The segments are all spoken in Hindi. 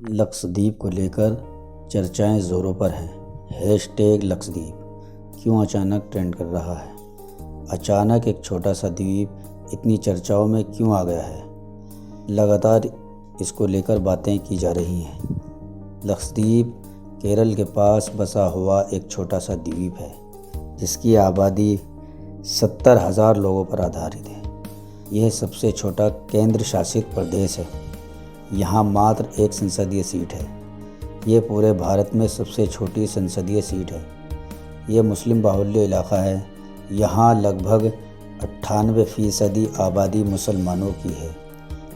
लक्षद्वीप को लेकर चर्चाएं ज़ोरों पर हैं। हैशटैग लक्षद्वीप क्यों अचानक ट्रेंड कर रहा है। अचानक एक छोटा सा द्वीप इतनी चर्चाओं में क्यों आ गया है। लगातार इसको लेकर बातें की जा रही हैं। लक्षद्वीप केरल के पास बसा हुआ एक छोटा सा द्वीप है जिसकी आबादी 70,000 लोगों पर आधारित है। यह सबसे छोटा केंद्र शासित प्रदेश है। यहाँ मात्र एक संसदीय सीट है। ये पूरे भारत में सबसे छोटी संसदीय सीट है। ये मुस्लिम बाहुल्य इलाका है। यहाँ लगभग 98% आबादी मुसलमानों की है।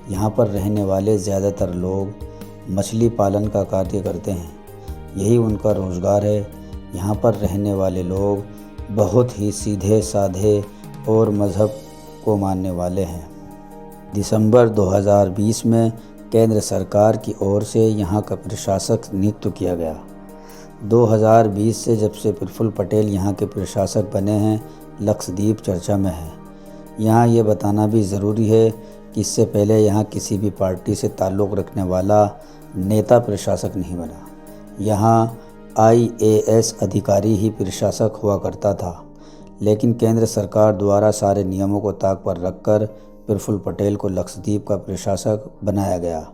यहाँ पर रहने वाले ज़्यादातर लोग मछली पालन का कार्य करते हैं। यही उनका रोज़गार है। यहाँ पर रहने वाले लोग बहुत ही सीधे साधे और मज़हब को मानने वाले हैं। दिसंबर 2020 में केंद्र सरकार की ओर से यहाँ का प्रशासक नियुक्त किया गया। 2020 से जब से प्रफुल्ल पटेल यहाँ के प्रशासक बने हैं, लक्षद्वीप चर्चा में है। यहाँ ये बताना भी ज़रूरी है कि इससे पहले यहाँ किसी भी पार्टी से ताल्लुक़ रखने वाला नेता प्रशासक नहीं बना। यहाँ IAS अधिकारी ही प्रशासक हुआ करता था, लेकिन केंद्र सरकार द्वारा सारे नियमों को ताक पर रखकर प्रफुल्ल पटेल को लक्षद्वीप का प्रशासक बनाया गया।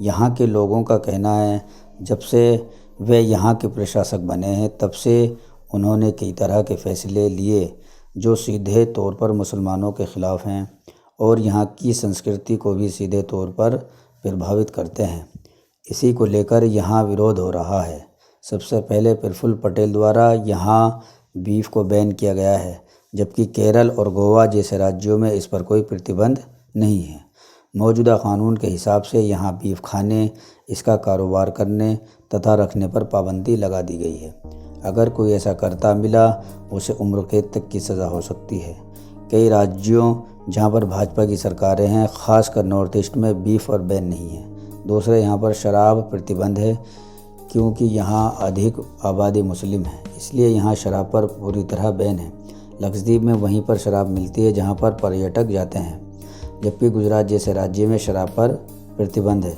यहाँ के लोगों का कहना है जब से वे यहाँ के प्रशासक बने हैं तब से उन्होंने कई तरह के फैसले लिए जो सीधे तौर पर मुसलमानों के ख़िलाफ़ हैं और यहाँ की संस्कृति को भी सीधे तौर पर प्रभावित करते हैं। इसी को लेकर यहाँ विरोध हो रहा है। सबसे पहले प्रफुल्ल पटेल द्वारा यहाँ बीफ को बैन किया गया है, जबकि केरल और गोवा जैसे राज्यों में इस पर कोई प्रतिबंध नहीं है। मौजूदा कानून के हिसाब से यहाँ बीफ खाने, इसका कारोबार करने तथा रखने पर पाबंदी लगा दी गई है। अगर कोई ऐसा करता मिला उसे उम्र कैद तक की सज़ा हो सकती है। कई राज्यों जहाँ पर भाजपा की सरकारें हैं, ख़ासकर नॉर्थ ईस्ट में बीफ और बैन नहीं है। दूसरे यहाँ पर शराब प्रतिबंध है क्योंकि यहाँ अधिक आबादी मुस्लिम है, इसलिए यहाँ शराब पर पूरी तरह बैन है। लक्षद्वीप में वहीं पर शराब मिलती है जहाँ पर पर्यटक जाते हैं, जबकि गुजरात जैसे राज्य में शराब पर प्रतिबंध है।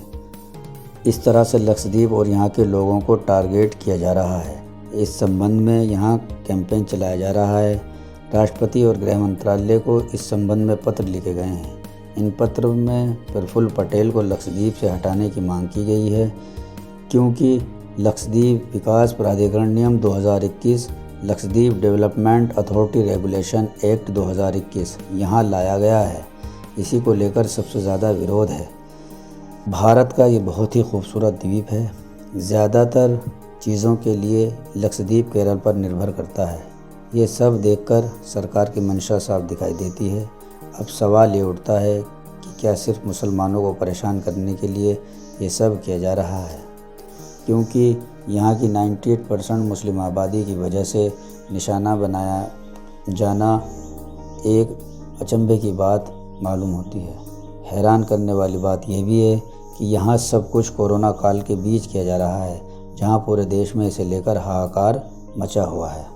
इस तरह से लक्षद्वीप और यहाँ के लोगों को टारगेट किया जा रहा है। इस संबंध में यहाँ कैंपेन चलाया जा रहा है। राष्ट्रपति और गृह मंत्रालय को इस संबंध में पत्र लिखे गए हैं। इन पत्र में प्रफुल्ल पटेल को लक्षद्वीप से हटाने की मांग की गई है क्योंकि लक्षद्वीप विकास प्राधिकरण नियम 2021, Lakshadweep development authority regulation act 2021 यहाँ लाया गया है। इसी को लेकर सबसे ज़्यादा विरोध है। भारत का ये बहुत ही खूबसूरत द्वीप है। ज़्यादातर चीज़ों के लिए लक्षद्वीप केरल पर निर्भर करता है। ये सब देखकर सरकार की मंशा साफ दिखाई देती है। अब सवाल ये उठता है कि क्या सिर्फ मुसलमानों को परेशान करने के लिए ये सब किया जा रहा है, क्योंकि यहाँ की 98% मुस्लिम आबादी की वजह से निशाना बनाया जाना एक अचंभे की बात मालूम होती है। हैरान करने वाली बात यह भी है कि यहाँ सब कुछ कोरोना काल के बीच किया जा रहा है, जहाँ पूरे देश में इसे लेकर हाहाकार मचा हुआ है।